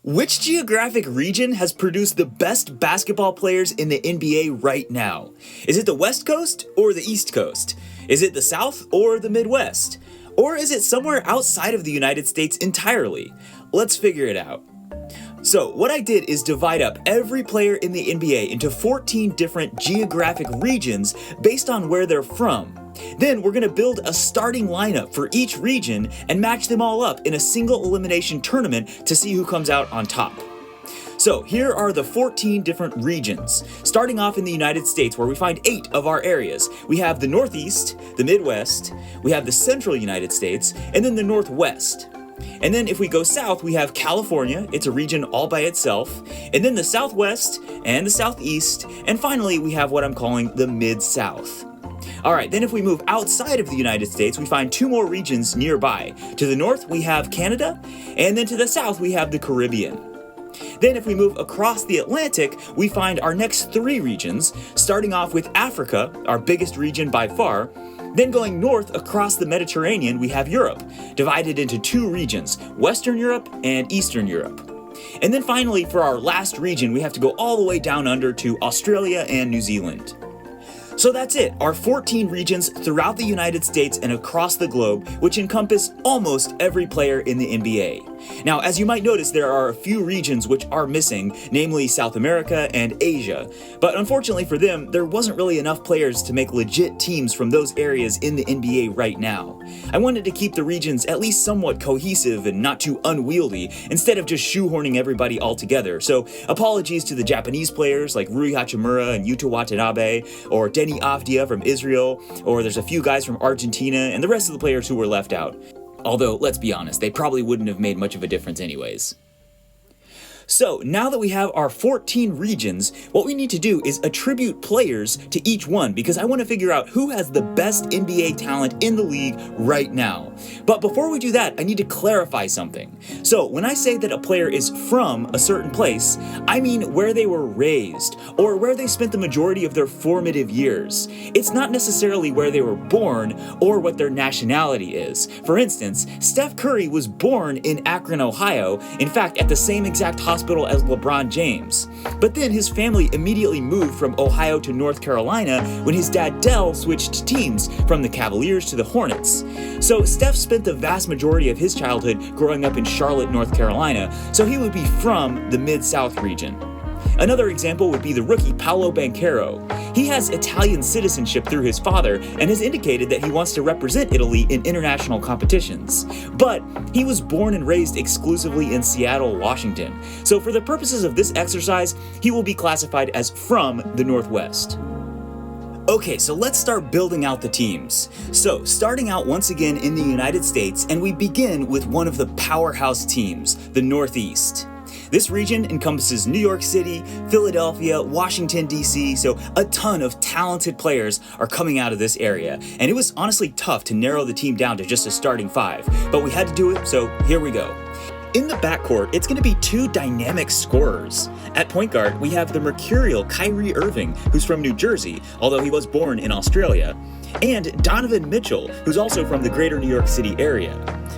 Which geographic region has produced the best basketball players in the NBA right now? Is it the West Coast or the East Coast? Is it the South or the Midwest? Or is it somewhere outside of the United States entirely? Let's figure it out. So what I did is divide up every player in the NBA into 14 different geographic regions based on where they're from. Then we're going to build a starting lineup for each region and match them all up in a single elimination tournament to see who comes out on top. So here are the 14 different regions. Starting off in the United States, where we find 8 of our areas. We have the Northeast, the Midwest, we have the Central United States, and then the Northwest. And then if we go south, we have California, it's a region all by itself, and then the Southwest and the Southeast, and finally we have what I'm calling the Mid-South. Alright, then if we move outside of the United States, we find 2 more regions nearby. To the north, we have Canada, and then to the south, we have the Caribbean. Then if we move across the Atlantic, we find our next 3 regions, starting off with Africa, our biggest region by far. Then going north across the Mediterranean, we have Europe, divided into 2 regions, Western Europe and Eastern Europe. And then finally, for our last region, we have to go all the way down under to Australia and New Zealand. So that's it, our 14 regions throughout the United States and across the globe, which encompass almost every player in the NBA. Now, as you might notice, there are a few regions which are missing, namely South America and Asia. But unfortunately for them, there wasn't really enough players to make legit teams from those areas in the NBA right now. I wanted to keep the regions at least somewhat cohesive and not too unwieldy, instead of just shoehorning everybody all together. So apologies to the Japanese players like Rui Hachimura and Yuta Watanabe, or Denny Avdia from Israel, or there's a few guys from Argentina, and the rest of the players who were left out. Although, let's be honest, they probably wouldn't have made much of a difference anyways. So, now that we have our 14 regions, what we need to do is attribute players to each one, because I want to figure out who has the best NBA talent in the league right now. But before we do that, I need to clarify something. So, when I say that a player is from a certain place, I mean where they were raised, or where they spent the majority of their formative years. It's not necessarily where they were born, or what their nationality is. For instance, Steph Curry was born in Akron, Ohio, in fact, at the same exact hospital as LeBron James. But then his family immediately moved from Ohio to North Carolina when his dad Dell switched teams from the Cavaliers to the Hornets. So Steph spent the vast majority of his childhood growing up in Charlotte, North Carolina, so he would be from the Mid-South region. Another example would be the rookie Paolo Banchero. He has Italian citizenship through his father and has indicated that he wants to represent Italy in international competitions. But he was born and raised exclusively in Seattle, Washington. So for the purposes of this exercise, he will be classified as from the Northwest. Okay, so let's start building out the teams. So, starting out once again in the United States, and we begin with one of the powerhouse teams, the Northeast. This region encompasses New York City, Philadelphia, Washington, D.C., so a ton of talented players are coming out of this area. And it was honestly tough to narrow the team down to just a starting 5, but we had to do it, so here we go. In the backcourt, it's going to be 2 dynamic scorers. At point guard, we have the mercurial Kyrie Irving, who's from New Jersey, although he was born in Australia, and Donovan Mitchell, who's also from the greater New York City area.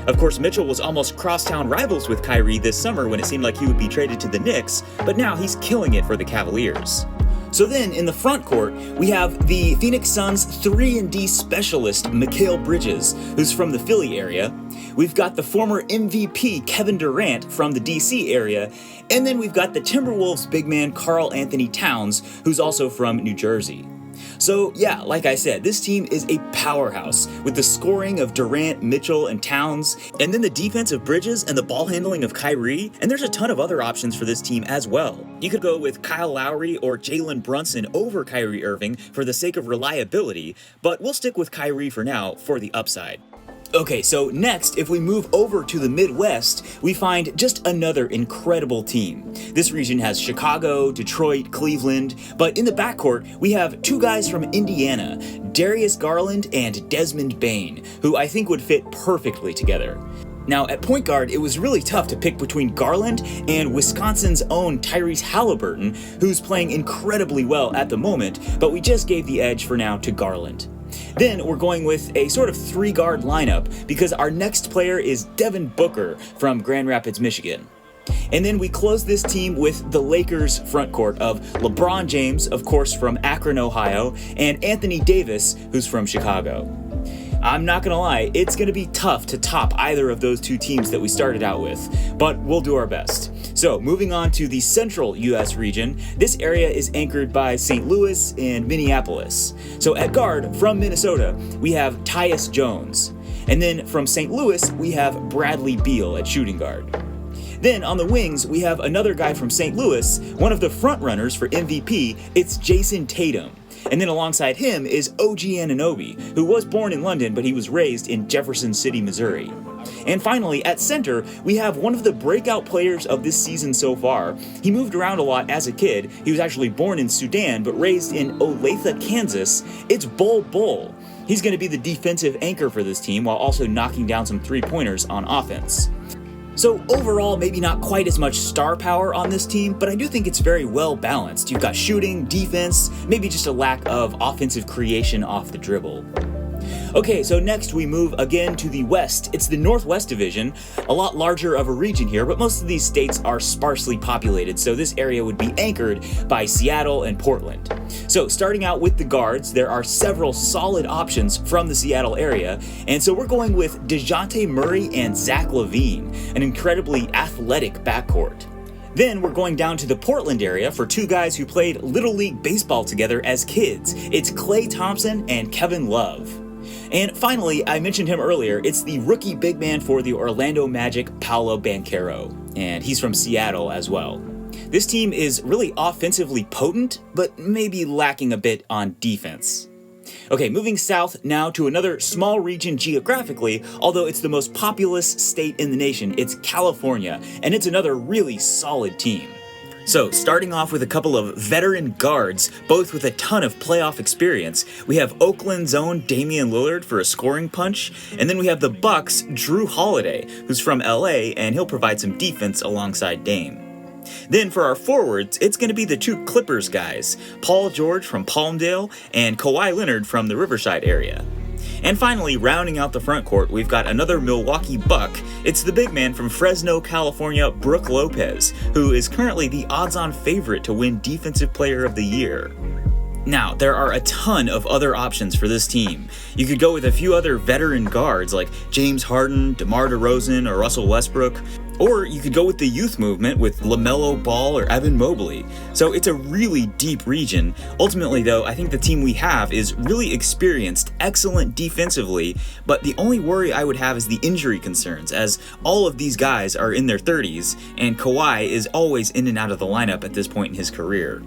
Of course, Mitchell was almost crosstown rivals with Kyrie this summer when it seemed like he would be traded to the Knicks, but now he's killing it for the Cavaliers. So then, in the front court, we have the Phoenix Suns 3-and-D specialist, Mikal Bridges, who's from the Philly area. We've got the former MVP, Kevin Durant, from the DC area. And then we've got the Timberwolves big man, Karl Anthony Towns, who's also from New Jersey. So yeah, like I said, this team is a powerhouse, with the scoring of Durant, Mitchell, and Towns, and then the defense of Bridges and the ball handling of Kyrie, and there's a ton of other options for this team as well. You could go with Kyle Lowry or Jalen Brunson over Kyrie Irving for the sake of reliability, but we'll stick with Kyrie for now for the upside. Okay, so next, if we move over to the Midwest, we find just another incredible team. This region has Chicago, Detroit, Cleveland, but in the backcourt, we have 2 guys from Indiana, Darius Garland and Desmond Bane, who I think would fit perfectly together. Now, at point guard, it was really tough to pick between Garland and Wisconsin's own Tyrese Halliburton, who's playing incredibly well at the moment, but we just gave the edge for now to Garland. Then we're going with a sort of 3-guard lineup because our next player is Devin Booker from Grand Rapids, Michigan. And then we close this team with the Lakers front court of LeBron James, of course from Akron, Ohio, and Anthony Davis, who's from Chicago. I'm not gonna lie, it's gonna be tough to top either of those two teams that we started out with, but we'll do our best. So moving on to the central US region, this area is anchored by St. Louis and Minneapolis. So at guard, from Minnesota, we have Tyus Jones. And then from St. Louis, we have Bradley Beal at shooting guard. Then on the wings, we have another guy from St. Louis, one of the front runners for MVP, it's Jason Tatum. And then alongside him is OG Anunoby, who was born in London, but he was raised in Jefferson City, Missouri. And finally, at center, we have one of the breakout players of this season so far. He moved around a lot as a kid. He was actually born in Sudan, but raised in Olathe, Kansas. It's Bol Bol. He's going to be the defensive anchor for this team while also knocking down some three-pointers on offense. So overall, maybe not quite as much star power on this team, but I do think it's very well balanced. You've got shooting, defense, maybe just a lack of offensive creation off the dribble. Okay, so next we move again to the West. It's the Northwest Division, a lot larger of a region here, but most of these states are sparsely populated, so this area would be anchored by Seattle and Portland. So starting out with the guards, there are several solid options from the Seattle area, and so we're going with DeJounte Murray and Zach LaVine, an incredibly athletic backcourt. Then we're going down to the Portland area for two guys who played Little League Baseball together as kids. It's Klay Thompson and Kevin Love. And finally, I mentioned him earlier, it's the rookie big man for the Orlando Magic, Paolo Banchero, and he's from Seattle as well. This team is really offensively potent, but maybe lacking a bit on defense. Okay, moving south now to another small region geographically, although it's the most populous state in the nation, it's California, and it's another really solid team. So, starting off with a couple of veteran guards, both with a ton of playoff experience, we have Oakland's own Damian Lillard for a scoring punch, and then we have the Bucks' Drew Holiday, who's from LA, and he'll provide some defense alongside Dame. Then for our forwards, it's going to be the two Clippers guys, Paul George from Palmdale and Kawhi Leonard from the Riverside area. And finally, rounding out the front court, we've got another Milwaukee Buck. It's the big man from Fresno, California, Brook Lopez, who is currently the odds-on favorite to win Defensive Player of the Year. Now, there are a ton of other options for this team. You could go with a few other veteran guards like James Harden, DeMar DeRozan, or Russell Westbrook, or you could go with the youth movement with LaMelo Ball or Evan Mobley. So it's a really deep region. Ultimately though, I think the team we have is really experienced, excellent defensively, but the only worry I would have is the injury concerns, as all of these guys are in their 30s, and Kawhi is always in and out of the lineup at this point in his career.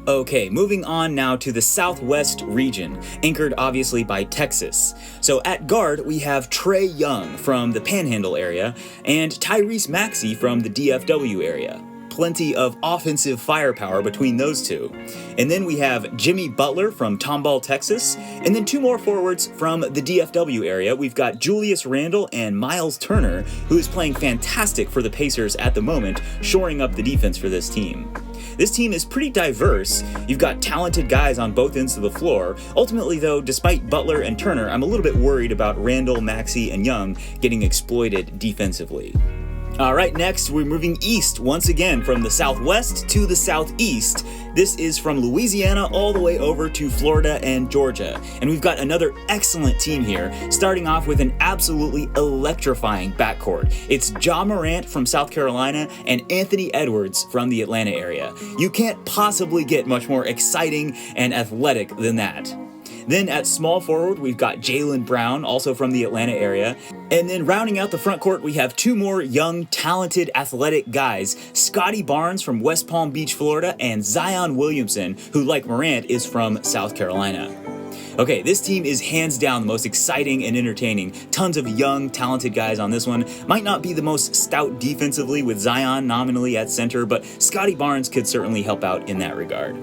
Okay, moving on now to the Southwest region, anchored obviously by Texas. So at guard, we have Trae Young from the Panhandle area and Tyrese Maxey from the DFW area. Plenty of offensive firepower between those two. And then we have Jimmy Butler from Tomball, Texas, and then two more forwards from the DFW area. We've got Julius Randle and Miles Turner, who is playing fantastic for the Pacers at the moment, shoring up the defense for this team. This team is pretty diverse. You've got talented guys on both ends of the floor. Ultimately though, despite Butler and Turner, I'm a little bit worried about Randle, Maxey, and Young getting exploited defensively. Alright, next we're moving east once again from the southwest to the southeast. This is from Louisiana all the way over to Florida and Georgia. And we've got another excellent team here, starting off with an absolutely electrifying backcourt. It's Ja Morant from South Carolina and Anthony Edwards from the Atlanta area. You can't possibly get much more exciting and athletic than that. Then at small forward, we've got Jaylen Brown, also from the Atlanta area. And then rounding out the front court, we have two more young, talented, athletic guys, Scotty Barnes from West Palm Beach, Florida, and Zion Williamson, who, like Morant, is from South Carolina. Okay, this team is hands down the most exciting and entertaining. Tons of young, talented guys on this one. Might not be the most stout defensively with Zion nominally at center, but Scotty Barnes could certainly help out in that regard.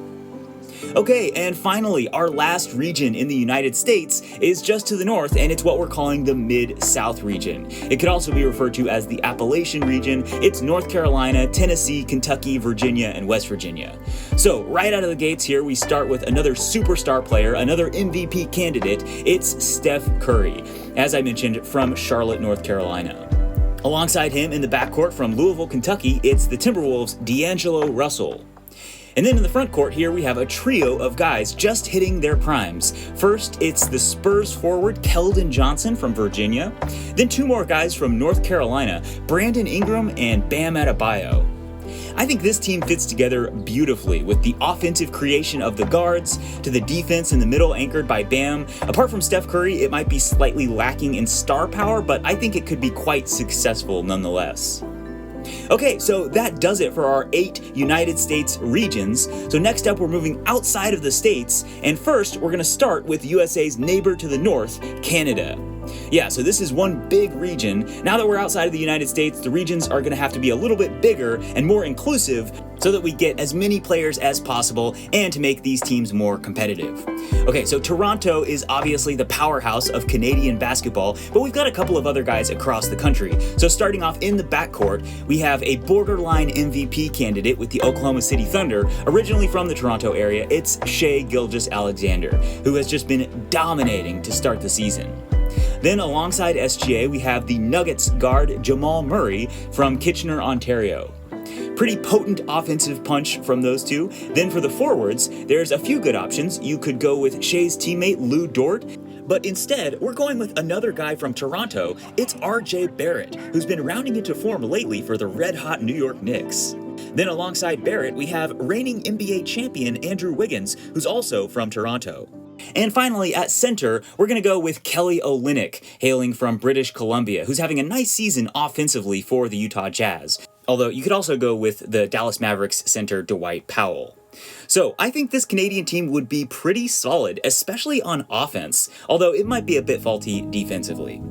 Okay, and finally, our last region in the United States is just to the north, and it's what we're calling the Mid-South region. It could also be referred to as the Appalachian region. It's North Carolina, Tennessee, Kentucky, Virginia, and West Virginia. So, right out of the gates here, we start with another superstar player, another MVP candidate. It's Steph Curry, as I mentioned, from Charlotte, North Carolina. Alongside him in the backcourt from Louisville, Kentucky, it's the Timberwolves' D'Angelo Russell. And then in the front court here, we have a trio of guys just hitting their primes. First, it's the Spurs forward Keldon Johnson from Virginia. Then two more guys from North Carolina, Brandon Ingram and Bam Adebayo. I think this team fits together beautifully with the offensive creation of the guards to the defense in the middle anchored by Bam. Apart from Steph Curry, it might be slightly lacking in star power, but I think it could be quite successful nonetheless. Okay, so that does it for our 8 United States regions. So next up, we're moving outside of the states, and first, we're gonna start with USA's neighbor to the north, Canada. Yeah, so this is one big region. Now that we're outside of the United States, the regions are gonna have to be a little bit bigger and more inclusive so that we get as many players as possible and to make these teams more competitive. Okay, so Toronto is obviously the powerhouse of Canadian basketball, but we've got a couple of other guys across the country. So starting off in the backcourt, we have a borderline MVP candidate with the Oklahoma City Thunder, originally from the Toronto area. It's Shai Gilgeous-Alexander, who has just been dominating to start the season. Then alongside SGA, we have the Nuggets guard Jamal Murray from Kitchener, Ontario. Pretty potent offensive punch from those two. Then for the forwards, there's a few good options. You could go with Shai's teammate Lou Dort, but instead, we're going with another guy from Toronto. It's RJ Barrett, who's been rounding into form lately for the red-hot New York Knicks. Then alongside Barrett, we have reigning NBA champion Andrew Wiggins, who's also from Toronto. And finally, at center, we're going to go with Kelly Olynyk, hailing from British Columbia, who's having a nice season offensively for the Utah Jazz. Although you could also go with the Dallas Mavericks center Dwight Powell. So I think this Canadian team would be pretty solid, especially on offense, although it might be a bit faulty defensively.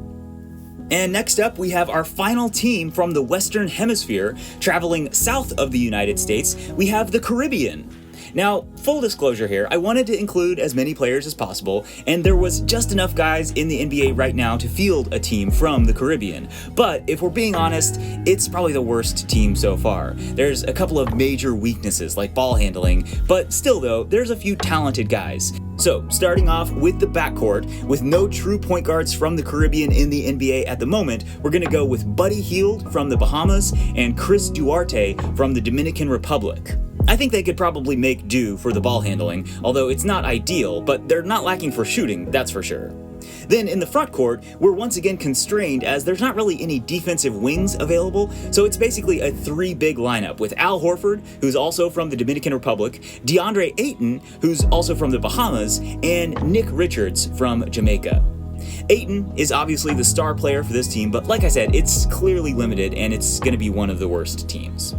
And next up, we have our final team from the Western Hemisphere, traveling south of the United States. We have the Caribbean. Now, full disclosure here, I wanted to include as many players as possible, and there was just enough guys in the NBA right now to field a team from the Caribbean. But if we're being honest, it's probably the worst team so far. There's a couple of major weaknesses like ball handling, but still though, there's a few talented guys. So, starting off with the backcourt, with no true point guards from the Caribbean in the NBA at the moment, we're gonna go with Buddy Hield from the Bahamas and Chris Duarte from the Dominican Republic. I think they could probably make do for the ball handling, although it's not ideal, but they're not lacking for shooting, that's for sure. Then in the front court, we're once again constrained as there's not really any defensive wings available, so it's basically a 3-big lineup with Al Horford, who's also from the Dominican Republic, DeAndre Ayton, who's also from the Bahamas, and Nick Richards from Jamaica. Ayton is obviously the star player for this team, but like I said, it's clearly limited and it's going to be one of the worst teams.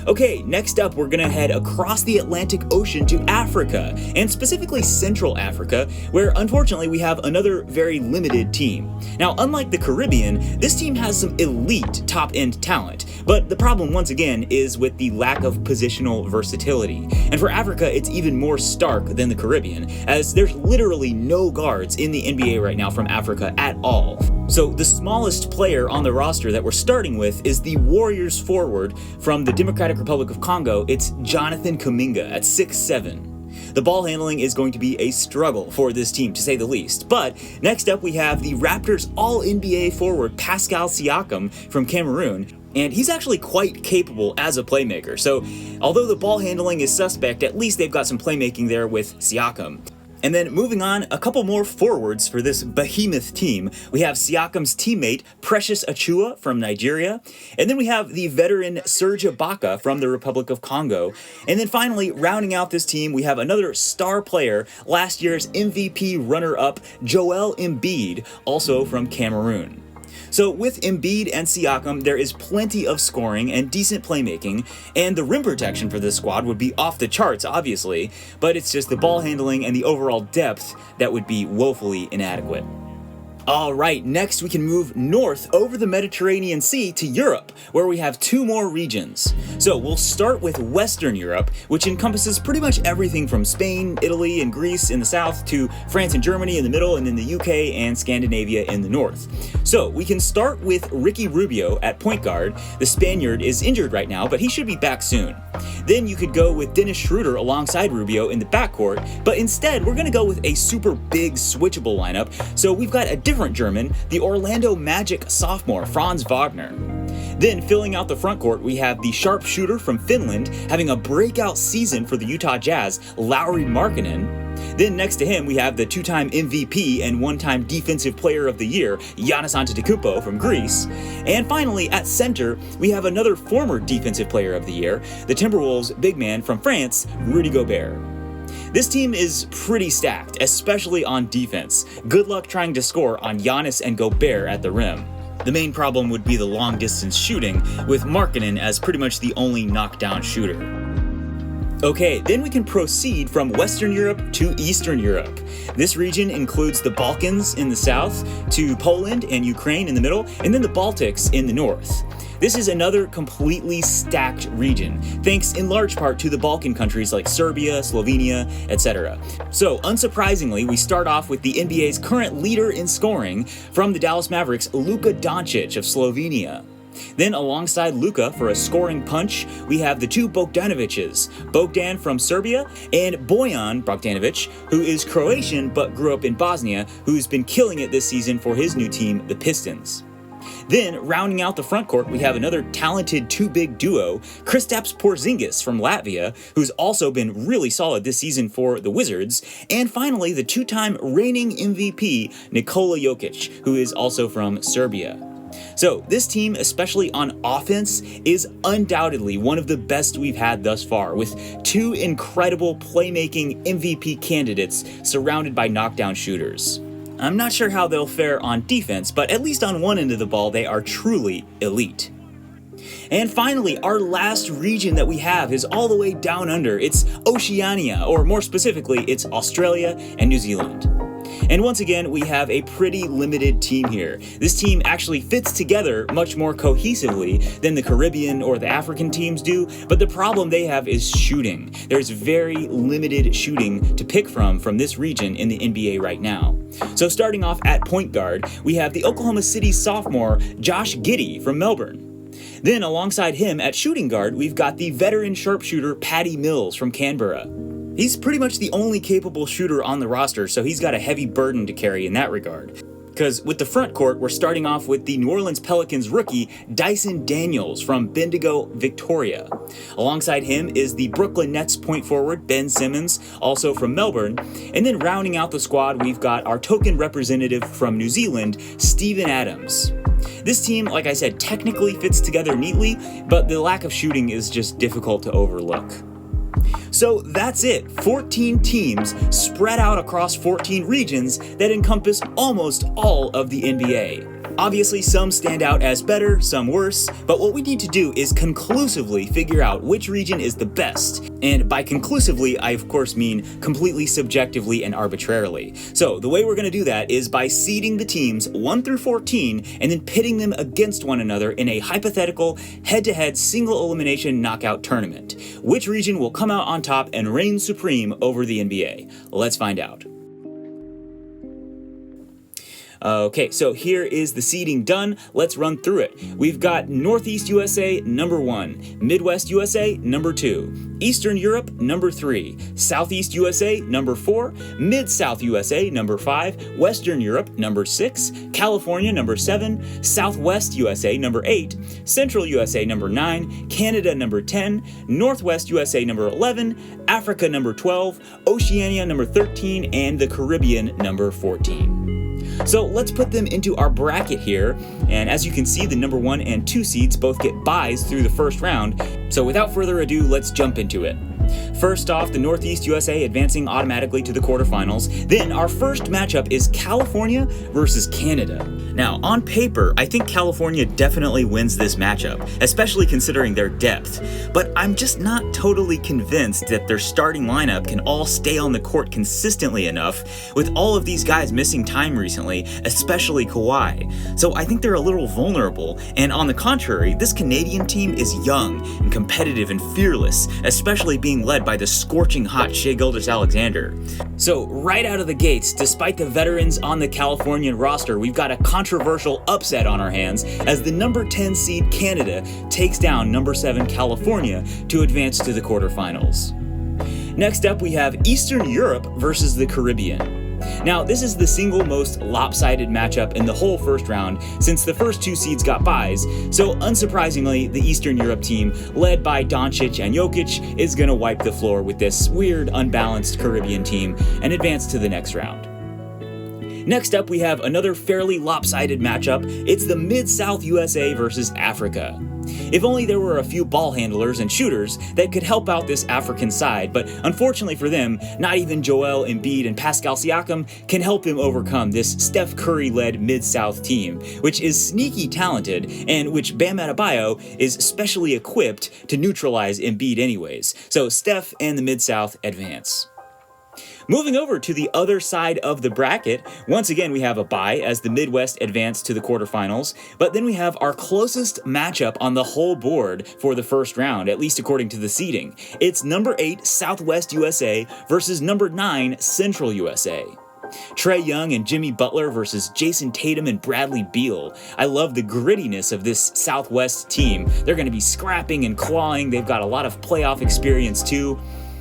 Okay, next up, we're gonna head across the Atlantic Ocean to Africa, and specifically Central Africa, where unfortunately we have another very limited team. Now, unlike the Caribbean, this team has some elite top-end talent, but the problem once again is with the lack of positional versatility. And for Africa, it's even more stark than the Caribbean, as there's literally no guards in the NBA right now from Africa at all. So the smallest player on the roster that we're starting with is the Warriors forward from the Democratic Republic of Congo. It's Jonathan Kuminga at 6'7". The ball handling is going to be a struggle for this team, to say the least. But next up, we have the Raptors All-NBA forward Pascal Siakam from Cameroon. And he's actually quite capable as a playmaker. So although the ball handling is suspect, at least they've got some playmaking there with Siakam. And then moving on, a couple more forwards for this behemoth team. We have Siakam's teammate, Precious Achua from Nigeria. And then we have the veteran Serge Ibaka from the Republic of Congo. And then finally, rounding out this team, we have another star player, last year's MVP runner-up, Joel Embiid, also from Cameroon. So with Embiid and Siakam, there is plenty of scoring and decent playmaking, and the rim protection for this squad would be off the charts, obviously, but it's just the ball handling and the overall depth that would be woefully inadequate. Alright, next we can move north over the Mediterranean Sea to Europe, where we have 2 more regions. So we'll start with Western Europe, which encompasses pretty much everything from Spain, Italy, and Greece in the south to France and Germany in the middle, and then the UK and Scandinavia in the north. So we can start with Ricky Rubio at point guard. The Spaniard is injured right now, but he should be back soon. Then you could go with Dennis Schroeder alongside Rubio in the backcourt, but instead we're going to go with a super big switchable lineup, so we've got a different different German, the Orlando Magic sophomore Franz Wagner. Then filling out the front court, we have the sharpshooter from Finland having a breakout season for the Utah Jazz, Lauri Markkanen. Then next to him, we have the two-time MVP and one-time Defensive Player of the Year, Giannis Antetokounmpo from Greece. And finally, at center, we have another former Defensive Player of the Year, the Timberwolves big man from France, Rudy Gobert. This team is pretty stacked, especially on defense. Good luck trying to score on Giannis and Gobert at the rim. The main problem would be the long-distance shooting, with Markkanen as pretty much the only knockdown shooter. Okay, then we can proceed from Western Europe to Eastern Europe. This region includes the Balkans in the south, to Poland and Ukraine in the middle, and then the Baltics in the north. This is another completely stacked region, thanks in large part to the Balkan countries like Serbia, Slovenia, etc. So, unsurprisingly, we start off with the NBA's current leader in scoring from the Dallas Mavericks, Luka Doncic of Slovenia. Then alongside Luka for a scoring punch, we have the two Bogdanoviches, Bogdan from Serbia and Bojan Bogdanovic, who is Croatian but grew up in Bosnia, who's been killing it this season for his new team, the Pistons. Then, rounding out the front court, we have another talented two-big duo, Kristaps Porzingis from Latvia, who's also been really solid this season for the Wizards, and finally, the two-time reigning MVP, Nikola Jokic, who is also from Serbia. So, this team, especially on offense, is undoubtedly one of the best we've had thus far, with two incredible playmaking MVP candidates surrounded by knockdown shooters. I'm not sure how they'll fare on defense, but at least on one end of the ball, they are truly elite. And finally, our last region that we have is all the way down under. It's Oceania, or more specifically, it's Australia and New Zealand. And once again, we have a pretty limited team here. This team actually fits together much more cohesively than the Caribbean or the African teams do, but the problem they have is shooting. There's very limited shooting to pick from this region in the NBA right now. So starting off at point guard, we have the Oklahoma City sophomore Josh Giddey from Melbourne. Then alongside him at shooting guard, we've got the veteran sharpshooter Patty Mills from Canberra. He's pretty much the only capable shooter on the roster, so he's got a heavy burden to carry in that regard. Because with the front court, we're starting off with the New Orleans Pelicans rookie Dyson Daniels from Bendigo, Victoria. Alongside him is the Brooklyn Nets point forward Ben Simmons, also from Melbourne. And then rounding out the squad, we've got our token representative from New Zealand, Steven Adams. This team, like I said, technically fits together neatly, but the lack of shooting is just difficult to overlook. So that's it, 14 teams spread out across 14 regions that encompass almost all of the NBA. Obviously, some stand out as better, some worse, but what we need to do is conclusively figure out which region is the best. And by conclusively, I of course mean completely subjectively and arbitrarily. So the way we're going to do that is by seeding the teams 1 through 14 and then pitting them against one another in a hypothetical head-to-head single elimination knockout tournament. Which region will come out on top and reign supreme over the NBA? Let's find out. Okay, so here is the seeding done. Let's run through it. We've got Northeast USA, number 1. Midwest USA, number 2. Eastern Europe, number 3. Southeast USA, number 4. Mid-South USA, number 5. Western Europe, number 6. California, number 7. Southwest USA, number 8. Central USA, number 9. Canada, number 10. Northwest USA, number 11. Africa, number 12. Oceania, number 13. And the Caribbean, number 14. So let's put them into our bracket here, and as you can see, the number 1 and 2 seeds both get byes through the first round, so without further ado, let's jump into it. First off, the Northeast USA advancing automatically to the quarterfinals. Then our first matchup is California versus Canada. Now, on paper, I think California definitely wins this matchup, especially considering their depth, but I'm just not totally convinced that their starting lineup can all stay on the court consistently enough, with all of these guys missing time recently, especially Kawhi. So I think they're a little vulnerable, and on the contrary, this Canadian team is young and competitive and fearless, especially being led by the scorching hot Shai Gilgeous-Alexander. So right out of the gates, despite the veterans on the Californian roster, we've got a controversial upset on our hands as the number 10 seed Canada takes down number 7 California to advance to the quarterfinals. Next up, we have Eastern Europe versus the Caribbean. Now, this is the single most lopsided matchup in the whole first round since the first two seeds got byes, so unsurprisingly, the Eastern Europe team, led by Doncic and Jokic, is going to wipe the floor with this weird, unbalanced Caribbean team and advance to the next round. Next up, we have another fairly lopsided matchup. It's the Mid-South USA versus Africa. If only there were a few ball handlers and shooters that could help out this African side, but unfortunately for them, not even Joel Embiid and Pascal Siakam can help him overcome this Steph Curry-led Mid-South team, which is sneaky talented and which Bam Adebayo is specially equipped to neutralize Embiid anyways. So Steph and the Mid-South advance. Moving over to the other side of the bracket, once again we have a bye as the Midwest advance to the quarterfinals, but then we have our closest matchup on the whole board for the first round, at least according to the seeding. It's number 8 Southwest USA versus number 9 Central USA. Trae Young and Jimmy Butler versus Jason Tatum and Bradley Beal. I love the grittiness of this Southwest team. They're going to be scrapping and clawing, they've got a lot of playoff experience too.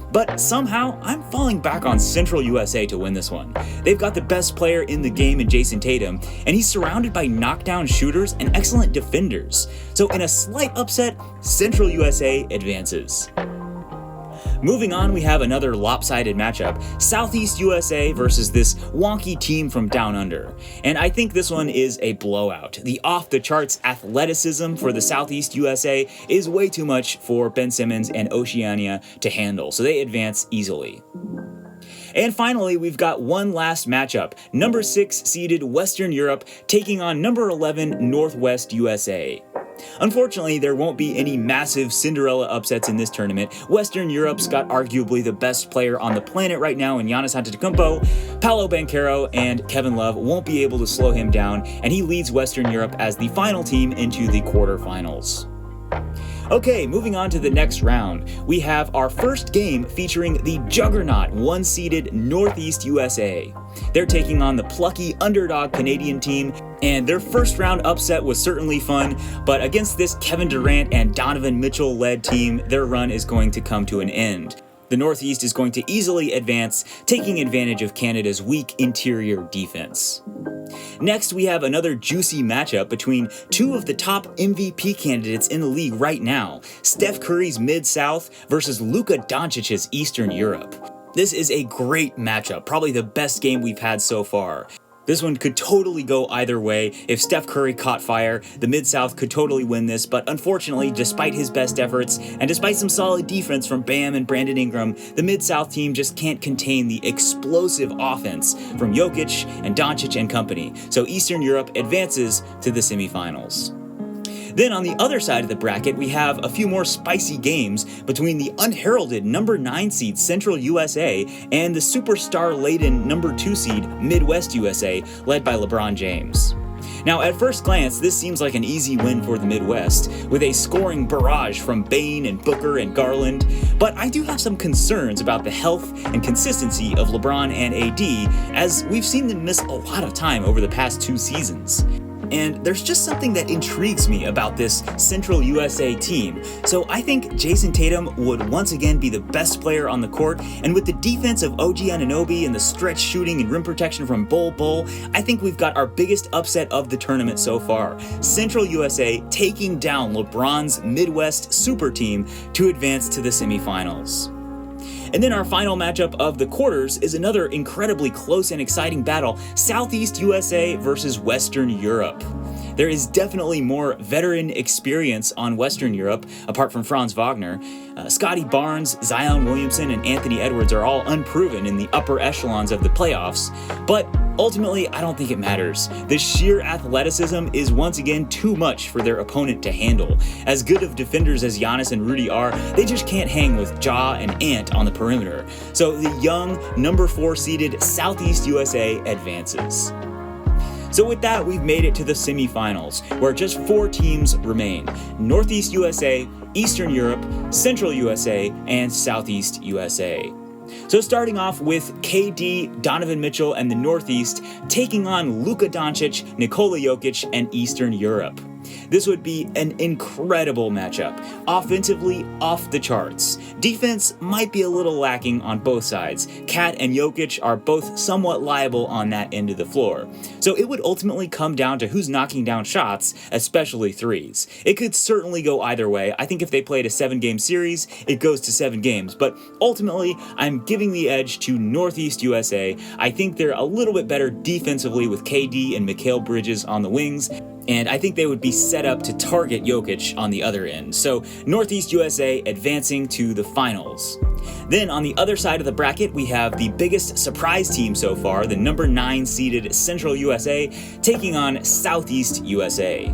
But somehow, I'm falling back on Central USA to win this one. They've got the best player in the game in Jason Tatum, and he's surrounded by knockdown shooters and excellent defenders. So in a slight upset, Central USA advances. Moving on, we have another lopsided matchup, Southeast USA versus this wonky team from down under. And I think this one is a blowout. The off-the-charts athleticism for the Southeast USA is way too much for Ben Simmons and Oceania to handle, so they advance easily. And finally, we've got one last matchup, number 6 seeded Western Europe taking on number 11 Northwest USA. Unfortunately, there won't be any massive Cinderella upsets in this tournament. Western Europe's got arguably the best player on the planet right now in Giannis Antetokounmpo. Paolo Banchero and Kevin Love won't be able to slow him down, and he leads Western Europe as the final team into the quarterfinals. Okay, moving on to the next round. We have our first game featuring the juggernaut 1-seeded Northeast USA. They're taking on the plucky underdog Canadian team, and their first round upset was certainly fun, but against this Kevin Durant and Donovan Mitchell-led team, their run is going to come to an end. The Northeast is going to easily advance, taking advantage of Canada's weak interior defense. Next, we have another juicy matchup between two of the top MVP candidates in the league right now, Steph Curry's Mid-South versus Luka Doncic's Eastern Europe. This is a great matchup, probably the best game we've had so far. This one could totally go either way. If Steph Curry caught fire, the Mid-South could totally win this, but unfortunately, despite his best efforts, and despite some solid defense from Bam and Brandon Ingram, the Mid-South team just can't contain the explosive offense from Jokic and Doncic and company, so Eastern Europe advances to the semifinals. Then on the other side of the bracket, we have a few more spicy games between the unheralded number 9 seed Central USA and the superstar-laden number 2 seed Midwest USA, led by LeBron James. Now, at first glance, this seems like an easy win for the Midwest, with a scoring barrage from Bane and Booker and Garland, but I do have some concerns about the health and consistency of LeBron and AD, as we've seen them miss a lot of time over the past 2 seasons. And there's just something that intrigues me about this Central USA team. So I think Jason Tatum would once again be the best player on the court, and with the defense of OG Anunoby and the stretch shooting and rim protection from Bol Bol, I think we've got our biggest upset of the tournament so far. Central USA taking down LeBron's Midwest super team to advance to the semifinals. And then our final matchup of the quarters is another incredibly close and exciting battle, Southeast USA versus Western Europe. There is definitely more veteran experience on Western Europe, apart from Franz Wagner. Scotty Barnes, Zion Williamson, and Anthony Edwards are all unproven in the upper echelons of the playoffs, but ultimately, I don't think it matters. The sheer athleticism is once again too much for their opponent to handle. As good of defenders as Giannis and Rudy are, they just can't hang with Ja and Ant on the perimeter. So the young, number 4 seeded Southeast USA advances. So with that, we've made it to the semifinals, where just 4 teams remain: Northeast USA, Eastern Europe, Central USA, and Southeast USA. So starting off with KD, Donovan Mitchell, and the Northeast taking on Luka Doncic, Nikola Jokic, and Eastern Europe. This would be an incredible matchup, offensively off the charts. defense might be a little lacking on both sides. Kat and Jokic are both somewhat liable on that end of the floor. So it would ultimately come down to who's knocking down shots, especially threes. It could certainly go either way. I think if they played a 7-game series, it goes to 7 games, but ultimately, I'm giving the edge to Northeast USA. I think they're a little bit better defensively with KD and Mikal Bridges on the wings, and I think they would be set up to target Jokic on the other end. So Northeast USA advancing to the finals. Then on the other side of the bracket, we have the biggest surprise team so far, the number 9 seeded Central USA, taking on Southeast USA.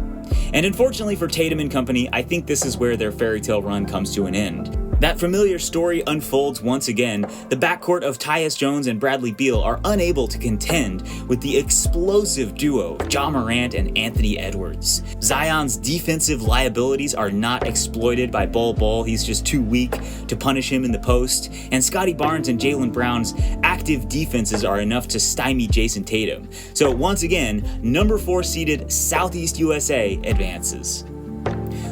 And unfortunately for Tatum and company, I think this is where their fairy tale run comes to an end. That familiar story unfolds once again. The backcourt of Tyus Jones and Bradley Beal are unable to contend with the explosive duo of Ja Morant and Anthony Edwards. Zion's defensive liabilities are not exploited by Bol, he's just too weak to punish him in the post, and Scotty Barnes and Jaylen Brown's active defenses are enough to stymie Jason Tatum. So once again, number 4 seeded Southeast USA advances.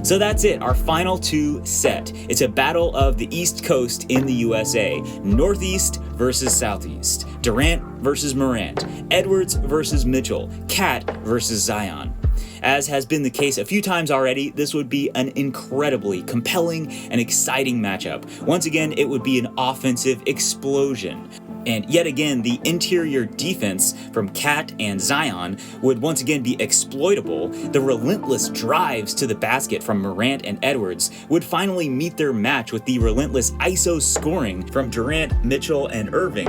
So that's it, our final 2 set. It's a battle of the East Coast in the USA. Northeast versus Southeast. Durant versus Morant. Edwards versus Mitchell. Kat versus Zion. As has been the case a few times already, this would be an incredibly compelling and exciting matchup. Once again, it would be an offensive explosion. And yet again, the interior defense from Kat and Zion would once again be exploitable. The relentless drives to the basket from Morant and Edwards would finally meet their match with the relentless ISO scoring from Durant, Mitchell, and Irving.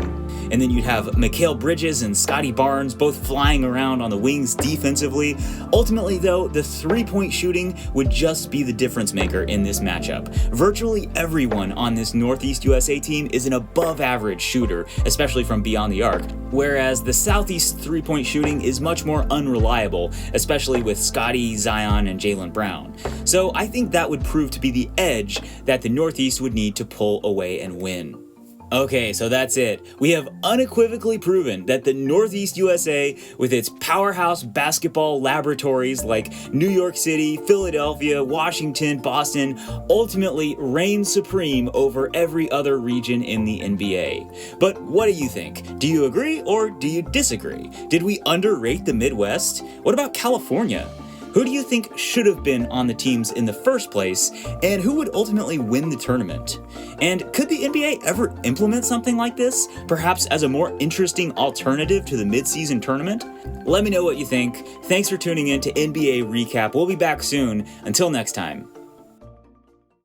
And then you'd have Mikal Bridges and Scotty Barnes both flying around on the wings defensively. Ultimately though, the 3-point shooting would just be the difference maker in this matchup. Virtually everyone on this Northeast USA team is an above average shooter, especially from beyond the arc, whereas the Southeast 3-point shooting is much more unreliable, especially with Scotty, Zion, and Jaylen Brown. So I think that would prove to be the edge that the Northeast would need to pull away and win. Okay, so that's it. We have unequivocally proven that the Northeast USA, with its powerhouse basketball laboratories like New York City, Philadelphia, Washington, Boston, ultimately reigns supreme over every other region in the NBA. But what do you think? Do you agree or do you disagree? Did we underrate the Midwest? What about California? Who do you think should have been on the teams in the first place, and who would ultimately win the tournament? And could the NBA ever implement something like this, perhaps as a more interesting alternative to the mid-season tournament? Let me know what you think. Thanks for tuning in to NBA Recap. We'll be back soon. Until next time.